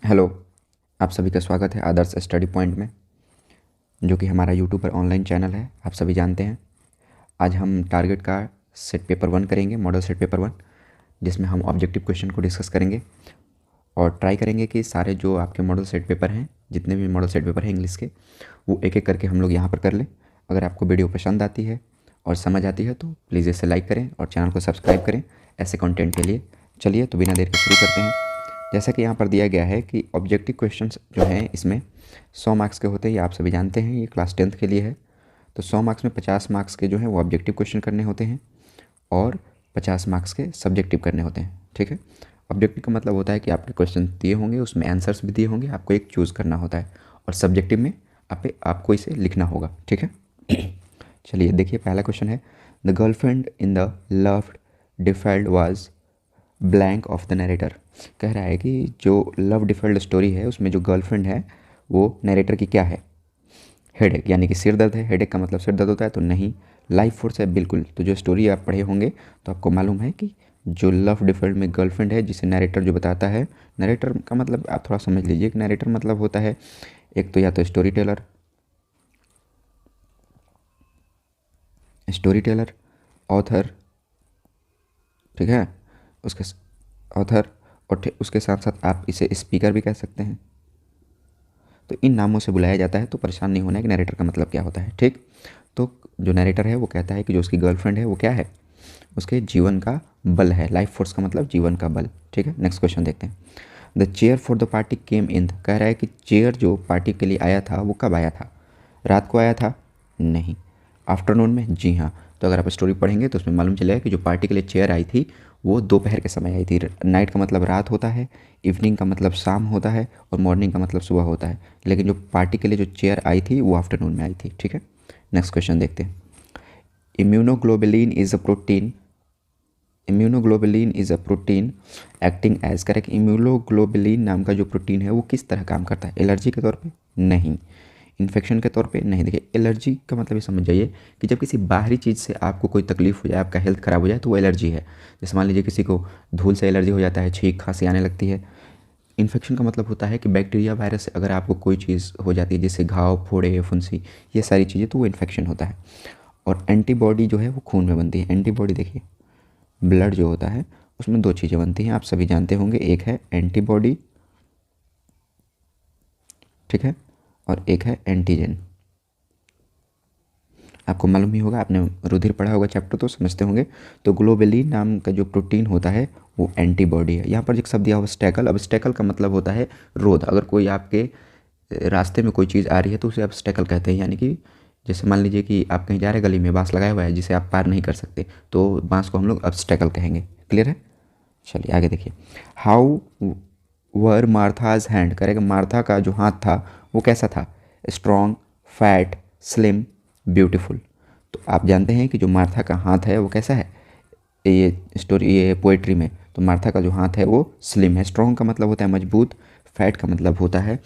Hello. आप सभी का स्वागत है आदर्श स्टडी पॉइंट में, जो कि हमारा यूट्यूब पर ऑनलाइन चैनल है, आप सभी जानते हैं। आज हम टारगेट का सेट पेपर 1 करेंगे, मॉडल सेट पेपर 1, जिसमें हम ऑब्जेक्टिव क्वेश्चन को डिस्कस करेंगे और ट्राई करेंगे कि सारे जो आपके मॉडल सेट पेपर हैं, जितने भी मॉडल सेट पेपर हैं इंग्लिश के, वो एक एक करके हम लोग यहाँ पर कर लें। अगर आपको वीडियो पसंद आती है और समझ आती है तो प्लीज़ इसे लाइक करें और चैनल को सब्सक्राइब करें ऐसे कंटेंट के लिए। चलिए तो बिना देर के शुरू करते हैं। जैसा कि यहाँ पर दिया गया है कि ऑब्जेक्टिव क्वेश्चंस जो हैं इसमें 100 मार्क्स के होते हैं, ये आप सभी जानते हैं, ये क्लास 10th के लिए है। तो 100 मार्क्स में 50 मार्क्स के जो हैं वो ऑब्जेक्टिव क्वेश्चन करने होते हैं और 50 मार्क्स के सब्जेक्टिव करने होते हैं। ठीक है। ऑब्जेक्टिव का मतलब होता है कि आपके क्वेश्चन दिए होंगे, उसमें आंसर्स भी दिए होंगे, आपको एक चूज़ करना होता है, और सब्जेक्टिव में आपको इसे लिखना होगा। ठीक है। चलिए देखिए, पहला क्वेश्चन है, the girlfriend in the loved defiled was blank of the narrator. कह रहा है कि जो लव डिफेल्ड स्टोरी है उसमें जो गर्लफ्रेंड है वो नरेटर की क्या है? हेडेक, यानी कि सिर दर्द है। हेडेक का मतलब सिर दर्द होता है तो नहीं। लाइफ फोर्स है, बिल्कुल। तो जो स्टोरी आप पढ़े होंगे तो आपको मालूम है कि जो लव डिफेल्ड में गर्लफ्रेंड है, जिसे नरेटर जो बताता है, नरेटर का मतलब आप थोड़ा समझ लीजिए कि नरेटर मतलब होता है एक तो या तो स्टोरी टेलर, ऑथर, ठीक है, उसके ऑथर, और उसके साथ साथ आप इसे स्पीकर भी कह सकते हैं। तो इन नामों से बुलाया जाता है, तो परेशान नहीं होना है कि नरेटर का मतलब क्या होता है। ठीक। तो जो नरेटर है वो कहता है कि जो उसकी गर्लफ्रेंड है वो क्या है? उसके जीवन का बल है। लाइफ फोर्स का मतलब जीवन का बल। ठीक है। नेक्स्ट क्वेश्चन देखते हैं। The chair for the party came in. कह रहा है कि चेयर जो पार्टी के लिए आया था वो कब आया था? रात को आया था? नहीं। आफ्टरनून में? जी हाँ। तो अगर आप स्टोरी पढ़ेंगे तो उसमें मालूम चलेगा कि जो पार्टी के लिए चेयर आई थी वो दोपहर के समय आई थी। नाइट का मतलब रात होता है, इवनिंग का मतलब शाम होता है, और मॉर्निंग का मतलब सुबह होता है। लेकिन जो पार्टी के लिए जो चेयर आई थी वो आफ्टरनून में आई थी। ठीक है। नेक्स्ट क्वेश्चन देखते हैं। Immunoglobulin is a protein. Immunoglobulin is a protein acting as. Correct. Immunoglobulin नाम का जो प्रोटीन है वो किस तरह काम करता है? एलर्जी के तौर पे? नहीं। इन्फेक्शन के तौर पे? नहीं। देखिए, एलर्जी का मतलब ये समझ जाइए कि जब किसी बाहरी चीज़ से आपको कोई तकलीफ हो जाए, आपका हेल्थ ख़राब हो जाए, तो वो एलर्जी है। जैसे मान लीजिए किसी को धूल से एलर्जी हो जाता है, छींक खांसी आने लगती है। इन्फेक्शन का मतलब होता है कि बैक्टीरिया वायरस से अगर आपको कोई चीज़ हो जाती है, जैसे घाव, फोड़े, फुंसी, ये सारी चीज़ें, तो वो इन्फेक्शन होता है। और एंटीबॉडी जो है वो खून में बनती है। एंटीबॉडी देखिए, ब्लड जो होता है उसमें दो चीज़ें बनती हैं, आप सभी जानते होंगे। एक है एंटीबॉडी, ठीक है, और एक है एंटीजन। आपको मालूम ही होगा, आपने रुधिर पढ़ा होगा चैप्टर तो समझते होंगे। तो ग्लोबुलिन नाम का जो प्रोटीन होता है वो एंटीबॉडी है। यहाँ पर एक शब्द दिया हुआ ऑब्स्टैकल। ऑब्स्टैकल का मतलब होता है रोध। अगर कोई आपके रास्ते में कोई चीज़ आ रही है तो उसे ऑब्स्टैकल कहते हैं। यानी कि जैसे मान लीजिए कि आप कहीं जा रहे हैं, गली में बांस लगाया हुआ है जिसे आप पार नहीं कर सकते, तो बांस को हम लोग ऑब्स्टैकल कहेंगे। क्लियर है? चलिए आगे देखिए। How were मार्थाज hand. करेगा, मार्था का जो हाथ था वो कैसा था? Strong, fat, slim, beautiful. तो आप जानते हैं कि जो मार्था का हाथ है वो कैसा है? ये स्टोरी, ये पोइट्री में तो मार्था का जो हाथ है वो स्लिम है। स्ट्रॉन्ग का मतलब होता है मजबूत, फैट का मतलब होता है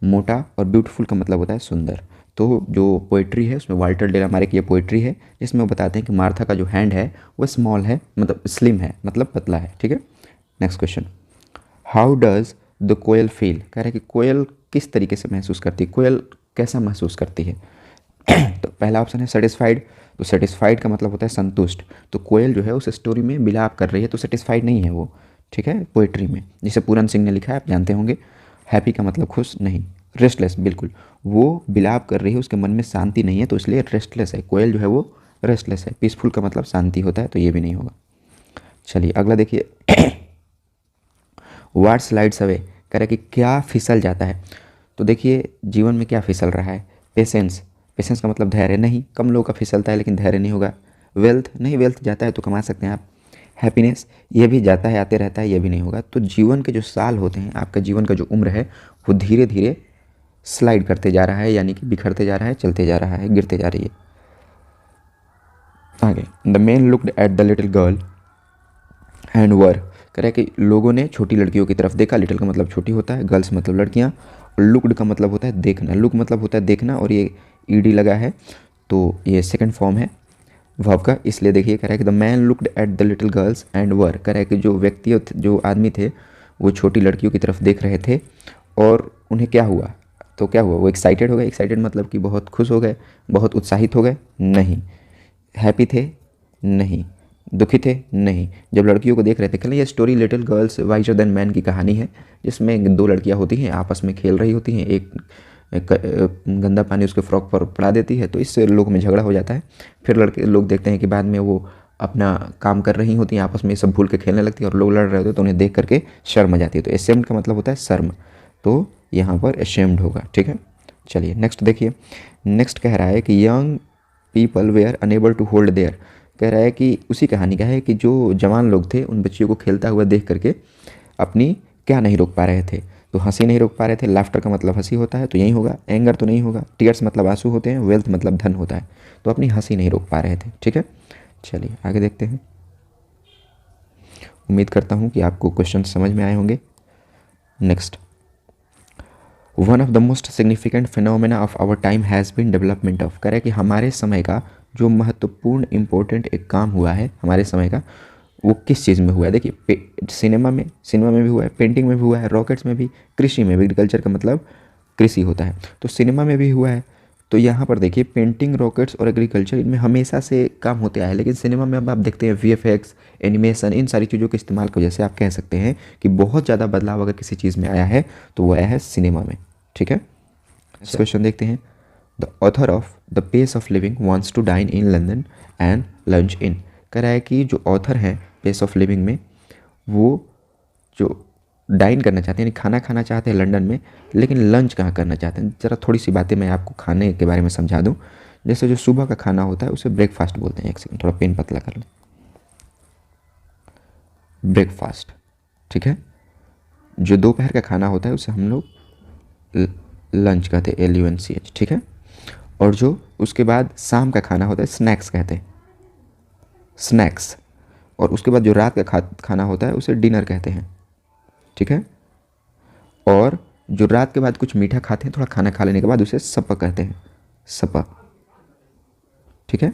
मोटा, और ब्यूटीफुल का मतलब होता है सुंदर। तो जो पोइट्री है उसमें वाल्टर डेलामारे की ये पोइट्री है, जिसमें वो बताते हैं कि मार्था का जो हैंड है वो स्मॉल है, मतलब स्लिम है, मतलब पतला है। ठीक है। Next question. How does the koel feel. कह रहे हैं कि कोयल किस तरीके से महसूस करती है? कोयल कैसा महसूस करती है? तो पहला ऑप्शन है सेटिस्फाइड। तो सेटिस्फाइड का मतलब होता है संतुष्ट। तो कोयल जो है उस स्टोरी में बिलाप कर रही है, तो सेटिस्फाइड नहीं है वो। ठीक है। पोइट्री में जिसे पूरन सिंह ने लिखा है, आप जानते होंगे। हैप्पी का मतलब खुश नहीं। रेस्टलेस, बिल्कुल। वो बिलाप कर रही है, उसके मन में शांति नहीं है, तो इसलिए रेस्टलेस है। कोयल जो है वो रेस्टलेस है। पीसफुल का मतलब शांति होता है, तो ये भी नहीं होगा। चलिए अगला देखिए। वाट स्लाइड्स अवे। कह रहा है कि क्या फिसल जाता है? तो देखिए, जीवन में क्या फिसल रहा है? पेशेंस। पेशेंस का मतलब धैर्य नहीं। कम लोगों का फिसलता है लेकिन धैर्य नहीं होगा। वेल्थ नहीं, वेल्थ जाता है तो कमा सकते हैं आप। हैप्पीनेस, ये भी जाता है आते रहता है, ये भी नहीं होगा। तो जीवन के जो साल होते हैं, आपका जीवन का जो उम्र है वो धीरे धीरे स्लाइड करते जा रहा है, यानी कि बिखरते जा रहा है, चलते जा रहा है, गिरते जा रही है। आगे, the man looked at the little girl and were. कह रहा है कि लोगों ने छोटी लड़कियों की तरफ देखा। लिटिल का मतलब छोटी होता है, गर्ल्स मतलब लड़कियां, और लुक्ड का मतलब होता है देखना। लुक मतलब होता है देखना, और ये ईडी लगा है, तो ये सेकंड फॉर्म है वर्ब का, इसलिए देखिए कह रहा है कि the man looked at the little girls and were. कह रहा है कि जो व्यक्ति, जो आदमी थे वो छोटी लड़कियों की तरफ देख रहे थे और उन्हें क्या हुआ, तो क्या हुआ, वो एक्साइटेड हो गए। एक्साइटेड मतलब कि बहुत खुश हो गए, बहुत उत्साहित हो गए, नहीं। हैप्पी थे, नहीं। दुखी थे, नहीं। जब लड़कियों को देख रहे थे, कहले ये story little girls visor then man की कहानी है, जिसमें दो लड़कियां होती हैं, आपस में खेल रही होती हैं, एक गंदा पानी उसके फ्रॉक पर पड़ा देती है, तो इससे लोगों में झगड़ा हो जाता है। फिर लड़के लोग देखते हैं कि बाद में वो अपना काम कर रही होती हैं, आपस में सब भूल के खेलने लगती है, और लोग लड़ रहे होते हैं तो उन्हें देख करके शर्म आ जाती है। तो एशेम्ड का मतलब होता है शर्म, तो यहाँ पर एशेम्ड होगा, ठीक है। चलिए नेक्स्ट देखिए। नेक्स्ट कह रहा है कि young people were unable to hold their, कह रहा है कि उसी कहानी का है कि जो जवान लोग थे उन बच्चियों को खेलता हुआ देख करके अपनी क्या नहीं रोक पा रहे थे, तो हंसी नहीं रोक पा रहे थे। लाफ्टर का मतलब हंसी होता है, तो यही होगा। एंगर तो नहीं होगा। टीयर्स मतलब आंसू होते हैं। वेल्थ मतलब धन होता है, तो अपनी हंसी नहीं रोक पा रहे थे, ठीक है। चलिए आगे देखते हैं। उम्मीद करता हूँ कि आपको क्वेश्चन समझ में आए होंगे। Next, one of the most significant phenomena of our time has been development of, कह रहा है कि हमारे समय का जो महत्वपूर्ण इंपॉर्टेंट एक काम हुआ है हमारे समय का, वो किस चीज़ में हुआ है। देखिए सिनेमा में भी हुआ है, पेंटिंग में भी हुआ है, रॉकेट्स में भी, कृषि में भी। एग्रीकल्चर का मतलब कृषि होता है, तो सिनेमा में भी हुआ है। तो यहाँ पर देखिए पेंटिंग, रॉकेट्स और एग्रीकल्चर, इनमें हमेशा से काम होते आए हैं, लेकिन सिनेमा में अब आप देखते हैं VFX, एनिमेशन, इन सारी चीज़ों के इस्तेमाल की वजह से आप कह सकते हैं कि बहुत ज़्यादा बदलाव अगर किसी चीज़ में आया है तो वो आया है सिनेमा में, ठीक है। नेक्स्ट क्वेश्चन देखते हैं। The author of the pace of living wants to dine in London and lunch in, कह रहा है कि जो ऑथर हैं पेस ऑफ लिविंग में, वो जो डाइन करना चाहते हैं, यानी खाना खाना चाहते हैं लंदन में, लेकिन लंच कहाँ करना चाहते हैं। ज़रा थोड़ी सी बातें मैं आपको खाने के बारे में समझा दूं। जैसे जो सुबह का खाना होता है उसे ब्रेकफास्ट बोलते हैं। एक सेकंड, थोड़ा पेन पतला कर लें। ब्रेकफास्ट, ठीक है। जो दोपहर का खाना होता है उसे हम लोग लंच कहते हैं, LUNCH, ठीक है। और जो उसके बाद शाम का खाना होता है स्नैक्स कहते हैं, स्नैक्स। और उसके बाद जो रात का खाना होता है उसे डिनर कहते हैं, ठीक है। और जो रात के बाद कुछ मीठा खाते हैं, थोड़ा खाना खा लेने के बाद, उसे सपा कहते हैं, सपा, ठीक है।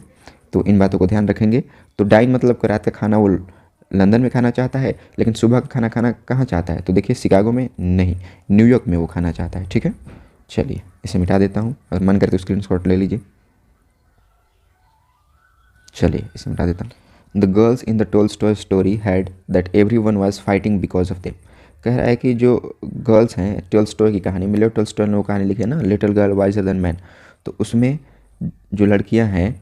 तो इन बातों को ध्यान रखेंगे। तो डाइन मतलब कि रात का खाना वो लंदन में खाना चाहता है, लेकिन सुबह का खाना खाना कहाँ चाहता है, तो देखिए शिकागो में नहीं, न्यूयॉर्क में वो खाना चाहता है, ठीक है। चलिए इसे मिटा देता हूँ, अगर मन करे तो स्क्रीनशॉट ले लीजिए। चलिए इसे मिटा देता हूँ। The girls in the Tolstoy story had that everyone was fighting because of them, कह रहा है कि जो गर्ल्स हैं टोल्स्टॉय की कहानी में, टोल्स्टॉय ने वो कहानी लिखी है ना, little girl visor then man, तो उसमें जो लड़कियां हैं,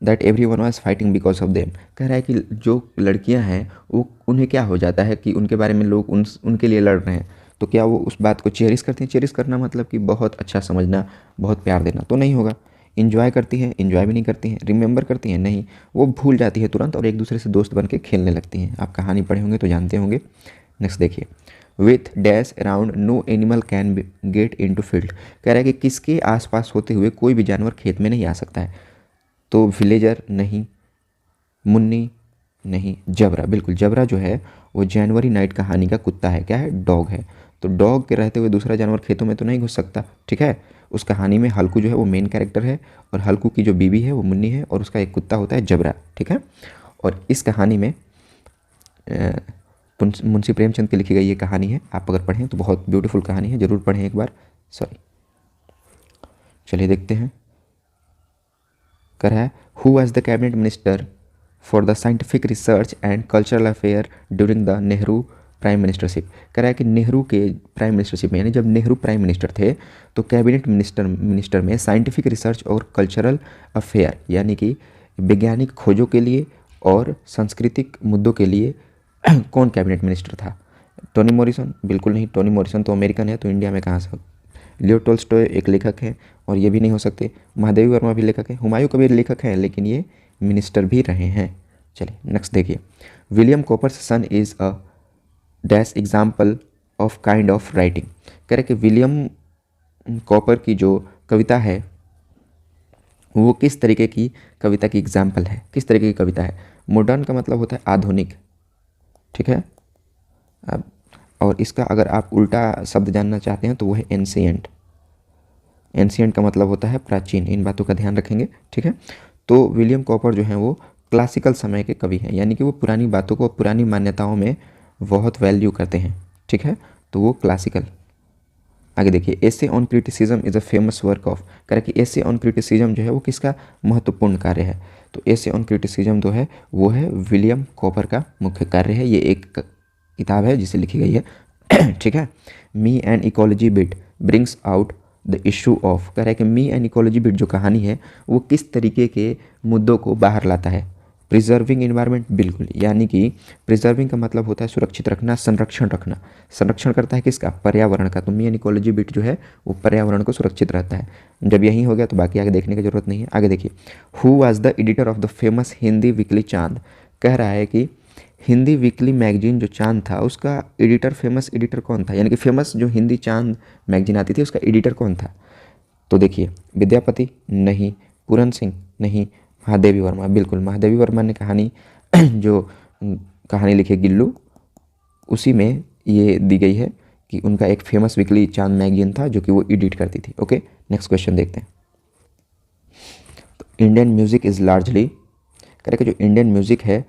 that everyone was fighting because of them, कह रहा है कि जो लड़कियां हैं वो, उन्हें क्या हो जाता है कि उनके बारे में लोग उनके लिए लड़ रहे हैं, तो क्या वो उस बात को चेरिश करती हैं। चेरिश करना मतलब कि बहुत अच्छा समझना, बहुत प्यार देना, तो नहीं होगा। इन्जॉय करती हैं, इन्जॉय भी नहीं करती हैं। रिमेंबर करती हैं, नहीं, वो भूल जाती है तुरंत और एक दूसरे से दोस्त बन के खेलने लगती हैं। आप कहानी पढ़े होंगे तो जानते होंगे। नेक्स्ट देखिए। With dash around no animal can get into field, कह रहा है कि किसके आसपास होते हुए कोई भी जानवर खेत में नहीं आ सकता है, तो विलेजर नहीं, मुन्नी नहीं, जबरा, बिल्कुल जबरा जो है वो जनवरी नाइट कहानी का कुत्ता है, क्या है, डॉग है। तो डॉग के रहते हुए दूसरा जानवर खेतों में तो नहीं घुस सकता, ठीक है। उस कहानी में हल्कू जो है वो मेन कैरेक्टर है, और हल्कू की जो बीवी है वो मुन्नी है, और उसका एक कुत्ता होता है जबरा, ठीक है। और इस कहानी में मुंशी प्रेमचंद की लिखी गई ये कहानी है। आप अगर पढ़ें तो बहुत ब्यूटीफुल कहानी है, ज़रूर पढ़ें एक बार। सॉरी, चलिए देखते हैं। कह रहा है who was the cabinet minister for the scientific research and cultural affair during the Nehru prime ministership, कह रहा है कि नेहरू के प्राइम मिनिस्टरशिप में, यानी जब नेहरू प्राइम मिनिस्टर थे तो कैबिनेट मिनिस्टर में साइंटिफिक रिसर्च और कल्चरल अफेयर, यानी कि वैज्ञानिक खोजों के लिए और सांस्कृतिक मुद्दों के लिए कौन कैबिनेट मिनिस्टर था। टोनी मॉरिसन, बिल्कुल नहीं, टोनी मॉरिसन तो अमेरिकन है, तो इंडिया में कहाँ से। लियो टोल्स्टॉय एक लेखक है और ये भी नहीं हो सकते। महादेवी वर्मा भी लेखक है। हुमायूं कबीर लेखक हैं, लेकिन ये मिनिस्टर भी रहे हैं। चलिए नेक्स्ट देखिए। William Cowper's son is a dash example of kind of writing, कह रहे कि विलियम कॉपर की जो कविता है वो किस तरीके की कविता की एग्जाम्पल है, किस तरीके की कविता है। मॉडर्न का मतलब होता है आधुनिक, ठीक है। अब और इसका अगर आप उल्टा शब्द जानना चाहते हैं तो वो है एंशिएंट। एंशिएंट का मतलब होता है प्राचीन। इन बातों का ध्यान रखेंगे, ठीक है। तो विलियम कॉपर जो हैं वो क्लासिकल समय के कवि हैं, यानी कि वो पुरानी बातों को, पुरानी मान्यताओं में बहुत वैल्यू करते हैं, ठीक है। तो वो क्लासिकल आगे देखिए, essay on criticism is a famous work of, कह रहा है कि एसे ऑन क्रिटिसिज्म जो है वो किसका महत्वपूर्ण कार्य है, तो एसे ऑन क्रिटिसिज्म जो है वो है विलियम कॉपर का मुख्य कार्य है। ये एक किताब है जिसे लिखी गई है ठीक है। Me and ecology bit brings out the issue of, कह रहा है कि मी एंड इकोलॉजी बिट जो कहानी है वो किस तरीके के मुद्दों को बाहर लाता है। प्रिजर्विंग इन्वायरमेंट, बिल्कुल, यानी कि प्रिजर्विंग का मतलब होता है सुरक्षित रखना, संरक्षण रखना। संरक्षण करता है किसका, पर्यावरण का। तो मी एंड इकोलॉजी बिट जो है वो पर्यावरण को सुरक्षित रहता है। जब यही हो गया तो बाकी आगे देखने की जरूरत नहीं है। आगे देखिए, who was the editor of the famous Hindi weekly चांद, कह रहा है कि हिंदी वीकली मैगजीन जो चांद था उसका एडिटर, फेमस एडिटर कौन था, यानी कि फेमस जो हिंदी चांद मैगजीन आती थी उसका एडिटर कौन था। तो देखिए, विद्यापति नहीं, पूरन सिंह नहीं, महादेवी वर्मा, बिल्कुल महादेवी वर्मा ने कहानी जो कहानी लिखी गिल्लू, उसी में ये दी गई है कि उनका एक फेमस वीकली चांद मैगजीन था जो कि वो एडिट करती थी। ओके, नेक्स्ट क्वेश्चन देखते हैं। तो इंडियन म्यूजिक इज़ लार्जली, कह रहे कि जो इंडियन म्यूजिक है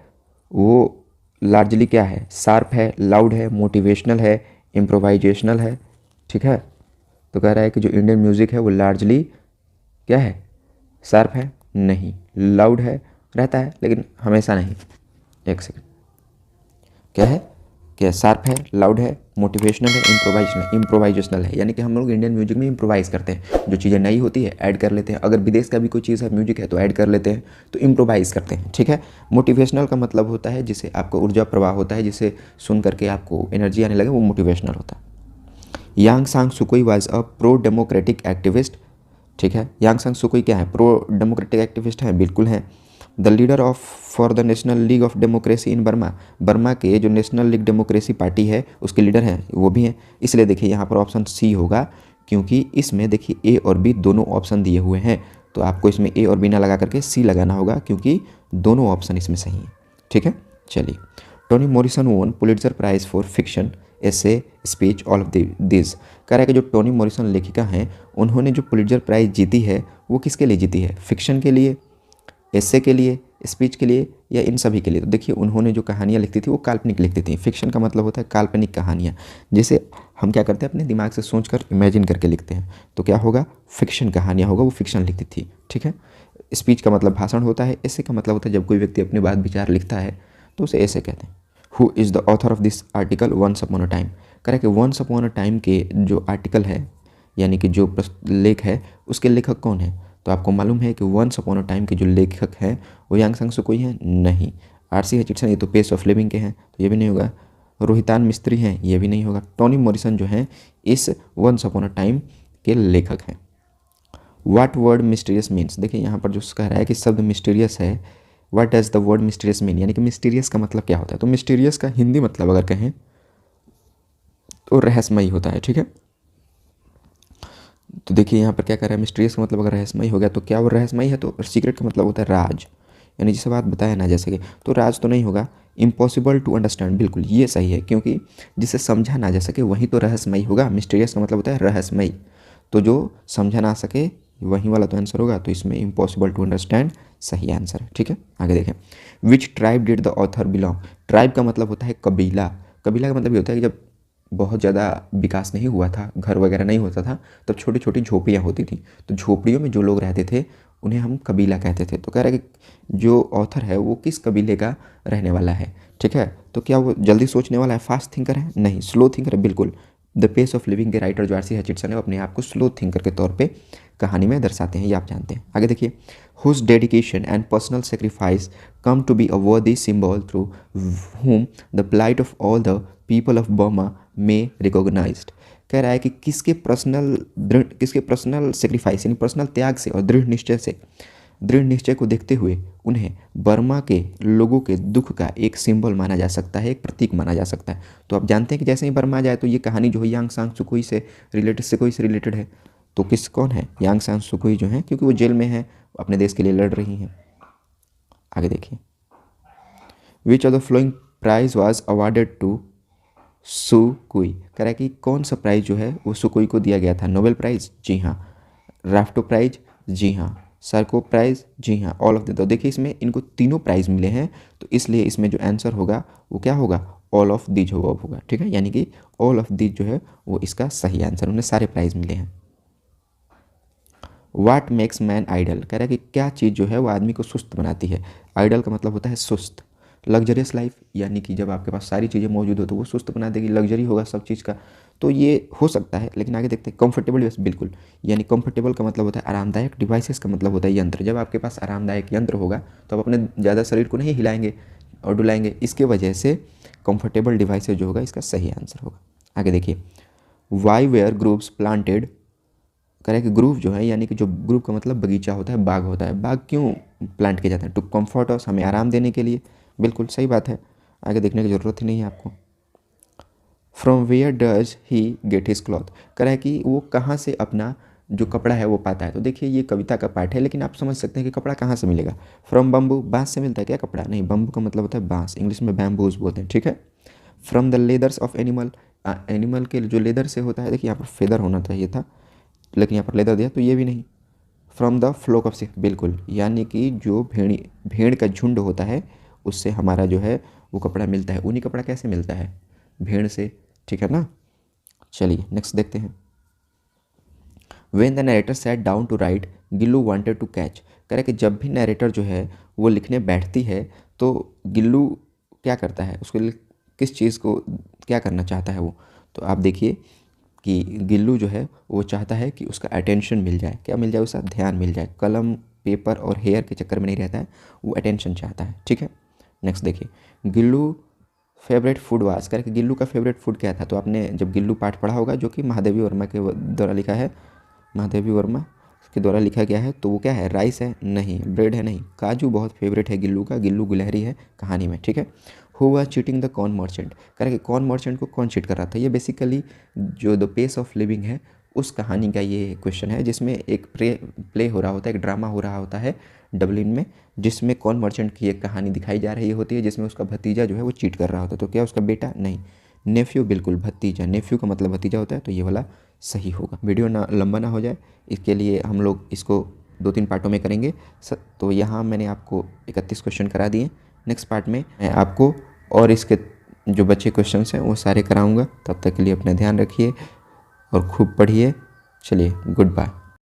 वो लार्जली क्या है, शार्प है, लाउड है, मोटिवेशनल है, इम्प्रोवाइजेशनल है। ठीक है, तो कह रहा है कि जो इंडियन म्यूजिक है वो लार्जली क्या है, शार्प है नहीं, लाउड है रहता है लेकिन हमेशा नहीं। एक सेकंड, क्या है, क्या शार्प है, लाउड है, मोटिवेशनल है, इम्प्रोवाइजेशनल है, यानी कि हम लोग इंडियन म्यूजिक में इम्प्रोवाइज़ करते हैं, जो चीज़ें नई होती है ऐड कर लेते हैं। अगर विदेश का भी कोई चीज़ है, म्यूजिक है तो ऐड कर लेते हैं, तो इम्प्रोवाइज़ करते हैं। ठीक है, मोटिवेशनल का मतलब होता है जिसे आपको ऊर्जा प्रवाह होता है, जिसे सुन करके आपको एनर्जी आने लगे, वो मोटिवेशनल होता है। यांग सांग सुकोई was a pro democratic activist. ठीक है, यांग सांग सुकोई क्या है, प्रो डेमोक्रेटिक एक्टिविस्ट हैं, बिल्कुल हैं। The leader of for the national league of democracy in Burma, Burma के जो नेशनल लीग डेमोक्रेसी पार्टी है उसके लीडर हैं, वो भी हैं। इसलिए देखिए यहाँ पर ऑप्शन सी होगा, क्योंकि इसमें देखिए ए और बी दोनों ऑप्शन दिए हुए हैं, तो आपको इसमें ए और बी ना लगा करके सी लगाना होगा, क्योंकि दोनों ऑप्शन इसमें सही हैं। ठीक है, चलिए। टोनी मॉरिसन वोन पुलिट्जर प्राइज फॉर फिक्शन, ऐसे, स्पीच, ऑल ऑफ दिस, कह रहा है कि जो टोनी मॉरिसन लेखिका हैं उन्होंने जो पुलिट्जर प्राइज जीती है वो किसके लिए जीती है, फिक्शन के लिए, एसे के लिए, स्पीच के लिए, या इन सभी के लिए। तो देखिए, उन्होंने जो कहानियाँ लिखती थी वो काल्पनिक लिखती थी। फिक्शन का मतलब होता है काल्पनिक कहानियाँ, जिसे हम क्या करते हैं, अपने दिमाग से सोचकर इमेजिन करके लिखते हैं, तो क्या होगा, फिक्शन कहानियाँ होगा, वो फिक्शन लिखती थी। ठीक है, स्पीच का मतलब भाषण होता है, ऐसे का मतलब होता है जब कोई व्यक्ति अपने बात विचार लिखता है तो उसे ऐसे कहते हैं। Who is the author of this article once upon a time, कह रहा है कि वंस अपॉन अ टाइम के जो आर्टिकल है, यानी कि जो लेख है, उसके लेखक कौन है। तो आपको मालूम है कि वंस अपॉन अ टाइम के जो लेखक हैं वो यांग सांग सुकोई हैं, नहीं। आर.सी. हचिसन, ये तो पेस ऑफ लिविंग के हैं, तो ये भी नहीं होगा। रोहितान मिस्त्री हैं, ये भी नहीं होगा। टोनी मॉरिसन जो हैं इस वंस अपॉन अ टाइम के लेखक हैं। व्हाट वर्ड मिस्टीरियस मीन्स, देखिए यहाँ पर जो कह रहा है कि शब्द मिस्टीरियस है, what does the word mysterious mean, यानी कि मिस्टीरियस का मतलब क्या होता है। तो मिस्टीरियस का हिंदी मतलब अगर कहें तो रहस्यमयी होता है। ठीक है, तो देखिए यहाँ पर क्या कर रहा है, मिस्टीरियस का मतलब अगर रहस्यमयी हो गया तो क्या वो रहस्यमयी है, तो सीक्रेट का मतलब होता है राज, यानी जिसे बात बताया ना जा सके, तो राज तो नहीं होगा। इम्पॉसिबल टू अंडरस्टैंड, बिल्कुल ये सही है, क्योंकि जिसे समझा ना जा सके वही तो रहस्यमयी होगा। मिस्टीरियस का मतलब होता है रहस्यमयी, तो जो समझा ना सके वही वाला तो आंसर होगा, तो इसमें इम्पॉसिबल टू अंडरस्टैंड सही आंसर है। ठीक है, आगे देखें। Which tribe did the author belong, tribe का मतलब होता है कबीला। कबीला का मतलब ये होता है कि जब बहुत ज़्यादा विकास नहीं हुआ था, घर वगैरह नहीं होता था, तब छोटी छोटी झोपड़ियाँ होती थी, तो झोपड़ियों में जो लोग रहते थे उन्हें हम कबीला कहते थे। तो कह रहा है कि जो ऑथर है वो किस कबीले का रहने वाला है। ठीक है, तो क्या वो जल्दी सोचने वाला है, फास्ट थिंकर है, नहीं, स्लो थिंकर है, बिल्कुल। द पेस ऑफ लिविंग के राइटर जो आर.सी. हचिसन है वो अपने आप को स्लो थिंकर के तौर पे कहानी में दर्शाते हैं, ये आप जानते हैं। आगे देखिए। Whose dedication and personal sacrifice come to be a worthy symbol through whom the plight of all the people of Burma में रिकॉग्नाइज्ड, कह रहा है कि किसके पर्सनल सेक्रीफाइस यानी पर्सनल त्याग से और दृढ़ निश्चय को देखते हुए उन्हें बर्मा के लोगों के दुख का एक सिंबल माना जा सकता है, एक प्रतीक माना जा सकता है। तो आप जानते हैं कि जैसे ही बर्मा जाए तो ये कहानी जो है यांग सांग सुकोई से रिलेटेड है। तो कौन है, यांग सांग सुकोई जो है, क्योंकि वो जेल में है, अपने देश के लिए लड़ रही हैं। आगे देखिए। Which of the following prize was awarded to Sukoi, कह रहा है कि कौन सा प्राइज जो है वो सुकोई को दिया गया था। नोबेल प्राइज, जी हाँ। राफ्टो प्राइज, जी हाँ। सार्को प्राइज, जी हाँ। ऑल ऑफ द, तो देखिए इसमें इनको तीनों प्राइज मिले हैं, तो इसलिए इसमें जो आंसर होगा वो क्या होगा, ऑल ऑफ दीज होगा, ठीक है, यानी कि ऑल ऑफ दीज जो है वो इसका सही आंसर, उन्हें सारे प्राइज मिले हैं। वाट मेक्स मैन आइडल, कह रहा है कि क्या चीज़ जो है वो आदमी को सुस्त बनाती है। आइडल का मतलब होता है सुस्त। लग्जरियस लाइफ, यानी कि जब आपके पास सारी चीज़ें मौजूद हो तो वो सुस्त बना देगी, लग्जरी होगा सब चीज़ का, तो ये हो सकता है। लेकिन आगे देखते हैं। कंफर्टेबल, बिल्कुल, यानी कंफर्टेबल का मतलब होता है आरामदायक, डिवाइसेस का मतलब होता है यंत्र। जब आपके पास आरामदायक यंत्र होगा तो आप अपने ज़्यादा शरीर को नहीं हिलाएंगे और डुलाएंगे, इसके वजह से कंफर्टेबल डिवाइसेस जो होगा इसका सही आंसर होगा। आगे देखिए। वाई वेयर ग्रुप्स प्लांटेड, कह रहा है कि ग्रुप जो है, यानी कि जो ग्रुप का मतलब बगीचा होता है, बाग होता है, बाग क्यों प्लांट किए जाते हैं? टू कम्फर्ट अस, हमें आराम देने के लिए। बिल्कुल सही बात है, आगे देखने की ज़रूरत ही नहीं है आपको। From where does he get his cloth, कह रहा है कि वो कहाँ से अपना जो कपड़ा है वो पाता है। तो देखिए ये कविता का पाठ है, लेकिन आप समझ सकते हैं कि कपड़ा कहाँ से मिलेगा। फ्रॉम बम्बू, बांस से मिलता है क्या कपड़ा? नहीं, बम्बू का मतलब होता है बांस, इंग्लिश में बैम्बूज बोलते हैं, ठीक है। From the leathers of animal, animal के जो लेदर से होता है, देखिए यहाँ पर फेदर होना चाहिए था लेकिन यहाँ पर लेदर दिया तो ये भी नहीं। From the fluke of Sikh, बिल्कुल, यानी कि जो भेड़ का झुंड होता है उससे हमारा जो है वो कपड़ा मिलता है। ऊनी कपड़ा कैसे मिलता है? भेड़ से, ठीक है ना। चलिए नेक्स्ट देखते हैं। When the narrator sat down to write Gillu wanted to catch, कह रहा है कि जब भी नरेटर जो है वो लिखने बैठती है तो गिल्लू क्या करता है, उसके लिए किस चीज़ को क्या करना चाहता है वो? तो आप देखिए कि गिल्लू जो है वो चाहता है कि उसका अटेंशन मिल जाए। क्या मिल जाए? उसका ध्यान मिल जाए। कलम, पेपर और हेयर के चक्कर में नहीं रहता है, वो अटेंशन चाहता है, ठीक है। नेक्स्ट देखिए। गिल्लू फेवरेट फूड वाज, करके गिल्लू का फेवरेट फूड क्या था? तो आपने जब गिल्लू पाठ पढ़ा होगा जो कि महादेवी वर्मा के द्वारा लिखा है, महादेवी वर्मा के द्वारा लिखा गया है, तो वो क्या है? राइस है? नहीं। ब्रेड है? नहीं। काजू बहुत फेवरेट है गिल्लू का, गिल्लू गिलहरी है कहानी में, ठीक है। Who was cheating the corn merchant, कह रहा है कि कॉर्न मर्चेंट को कौन चीट कर रहा था? ये बेसिकली जो द पेस ऑफ लिविंग है उस कहानी का ये क्वेश्चन है, जिसमें एक प्ले हो रहा होता है, एक ड्रामा हो रहा होता है डबलिन में, जिसमें कॉर्न मर्चेंट की एक कहानी दिखाई जा रही होती है, जिसमें उसका भतीजा जो है वो चीट कर रहा होता है। तो क्या उसका बेटा? नहीं। नेफ्यू, बिल्कुल, भतीजा। नेफ्यू का मतलब भतीजा होता है, तो ये वाला सही होगा। वीडियो ना लंबा ना हो जाए इसके लिए हम लोग इसको 2-3 पार्टों में करेंगे। तो यहाँ मैंने आपको 31 क्वेश्चन करा दिए। नेक्स्ट पार्ट में मैं आपको और इसके जो बचे क्वेश्चंस हैं वो सारे कराऊंगा। तब तक के लिए अपना ध्यान रखिए और खूब पढ़िए। चलिए, गुड बाय।